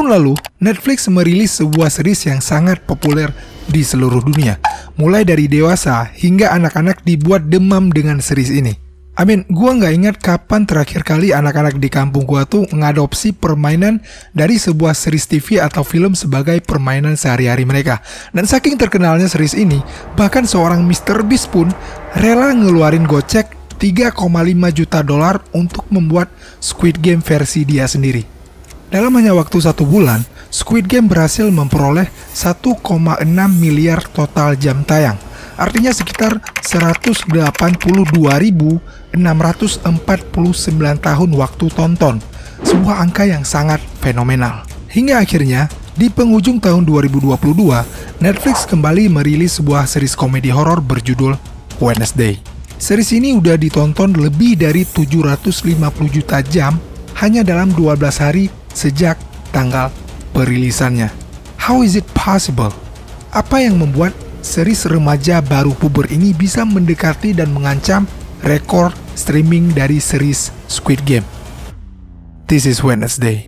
Tahun lalu, Netflix merilis sebuah series yang sangat populer di seluruh dunia. Mulai dari dewasa hingga anak-anak dibuat demam dengan series ini. Gua nggak ingat kapan terakhir kali anak-anak di kampung gua tuh ngadopsi permainan dari sebuah series TV atau film sebagai permainan sehari-hari mereka. Dan saking terkenalnya series ini, bahkan seorang Mr. Beast pun rela ngeluarin gocek $3,5 juta untuk membuat Squid Game versi dia sendiri. Dalam hanya waktu 1 bulan, Squid Game berhasil memperoleh 1,6 miliar total jam tayang. Artinya sekitar 182.649 tahun waktu tonton. Sebuah angka yang sangat fenomenal. Hingga akhirnya, di penghujung tahun 2022, Netflix kembali merilis sebuah series komedi horor berjudul Wednesday. Series ini udah ditonton lebih dari 750 juta jam hanya dalam 12 hari sejak tanggal perilisannya. How is it possible? Apa yang membuat series remaja baru puber ini bisa mendekati dan mengancam rekor streaming dari series Squid Game? This is Wednesday.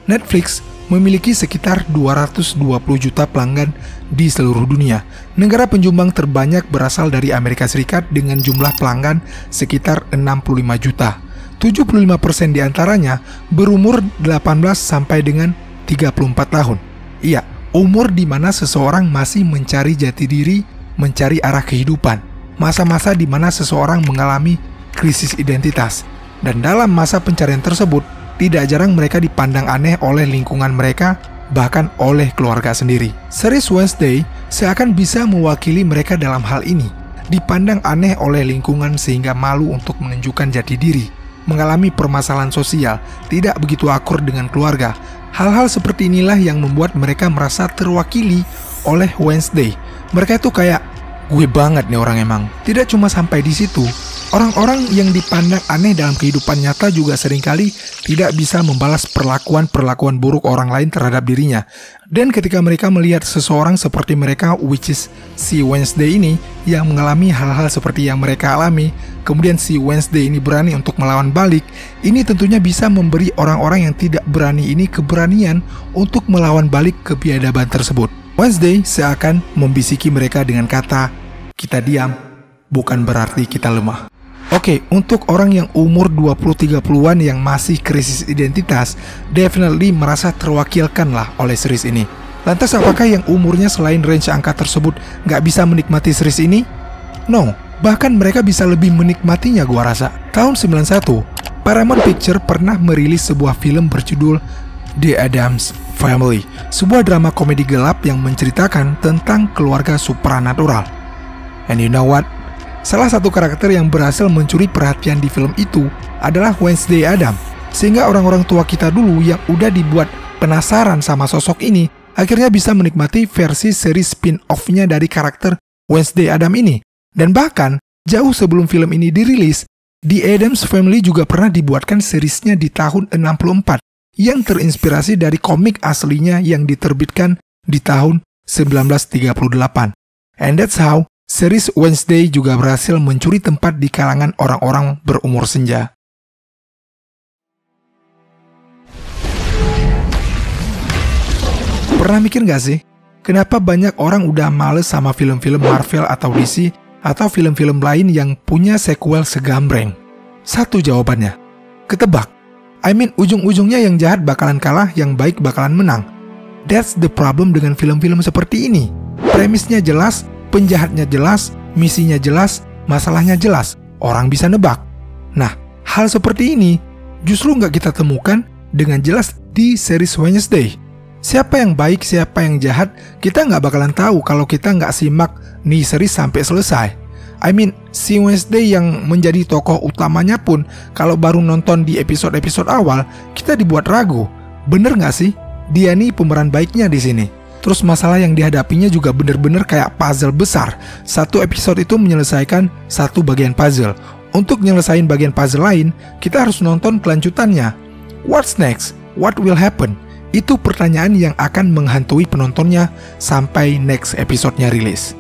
Netflix memiliki sekitar 220 juta pelanggan di seluruh dunia. Negara penyumbang terbanyak berasal dari Amerika Serikat dengan jumlah pelanggan sekitar 65 juta. 75% diantaranya berumur 18 sampai dengan 34 tahun. Iya, umur di mana seseorang masih mencari jati diri, mencari arah kehidupan. Masa-masa di mana seseorang mengalami krisis identitas. Dan dalam masa pencarian tersebut, tidak jarang mereka dipandang aneh oleh lingkungan mereka, bahkan oleh keluarga sendiri. Series Wednesday seakan bisa mewakili mereka dalam hal ini. Dipandang aneh oleh lingkungan sehingga malu untuk menunjukkan jati diri. Mengalami permasalahan sosial, tidak begitu akur dengan keluarga. Hal-hal seperti inilah yang membuat mereka merasa terwakili oleh Wednesday. Mereka itu kayak, gue banget nih orang emang. Tidak cuma sampai di situ, orang-orang yang dipandang aneh dalam kehidupan nyata juga seringkali tidak bisa membalas perlakuan buruk orang lain terhadap dirinya. Dan ketika mereka melihat seseorang seperti mereka, which is si Wednesday ini, yang mengalami hal-hal seperti yang mereka alami, kemudian si Wednesday ini berani untuk melawan balik, ini tentunya bisa memberi orang-orang yang tidak berani ini keberanian untuk melawan balik kebiadaban tersebut. Wednesday seakan membisiki mereka dengan kata, kita diam, bukan berarti kita lemah. Oke, untuk orang yang umur 20-30an yang masih krisis identitas, definitely merasa terwakilkan lah oleh series ini. Lantas apakah yang umurnya selain range angka tersebut nggak bisa menikmati series ini? No, bahkan mereka bisa lebih menikmatinya gua rasa. Tahun 91, Paramount Pictures pernah merilis sebuah film berjudul The Addams Family, sebuah drama komedi gelap yang menceritakan tentang keluarga supranatural. And you know what? Salah satu karakter yang berhasil mencuri perhatian di film itu adalah Wednesday Addams. Sehingga orang-orang tua kita dulu yang udah dibuat penasaran sama sosok ini, akhirnya bisa menikmati versi seri spin-off-nya dari karakter Wednesday Addams ini. Dan bahkan, jauh sebelum film ini dirilis, The Addams Family juga pernah dibuatkan seriesnya di tahun 64, yang terinspirasi dari komik aslinya yang diterbitkan di tahun 1938. And that's how series Wednesday juga berhasil mencuri tempat di kalangan orang-orang berumur senja. Pernah mikir gak sih, kenapa banyak orang udah males sama film-film Marvel atau DC atau film-film lain yang punya sequel segambreng? Satu jawabannya, ketebak. Ujung-ujungnya yang jahat bakalan kalah, yang baik bakalan menang. That's the problem dengan film-film seperti ini. Premisnya jelas, penjahatnya jelas, misinya jelas, masalahnya jelas, orang bisa nebak. Nah, hal seperti ini justru nggak kita temukan dengan jelas di series Wednesday. Siapa yang baik, siapa yang jahat, kita nggak bakalan tahu kalau kita nggak simak nih series sampai selesai. Si Wednesday yang menjadi tokoh utamanya pun, kalau baru nonton di episode-episode awal, kita dibuat ragu. Bener nggak sih? Dia nih pemeran baiknya di sini. Terus masalah yang dihadapinya juga bener-bener kayak puzzle besar. Satu episode itu menyelesaikan satu bagian puzzle. Untuk nyelesain bagian puzzle lain, kita harus nonton kelanjutannya. What's next? What will happen? Itu pertanyaan yang akan menghantui penontonnya sampai next episode-nya rilis.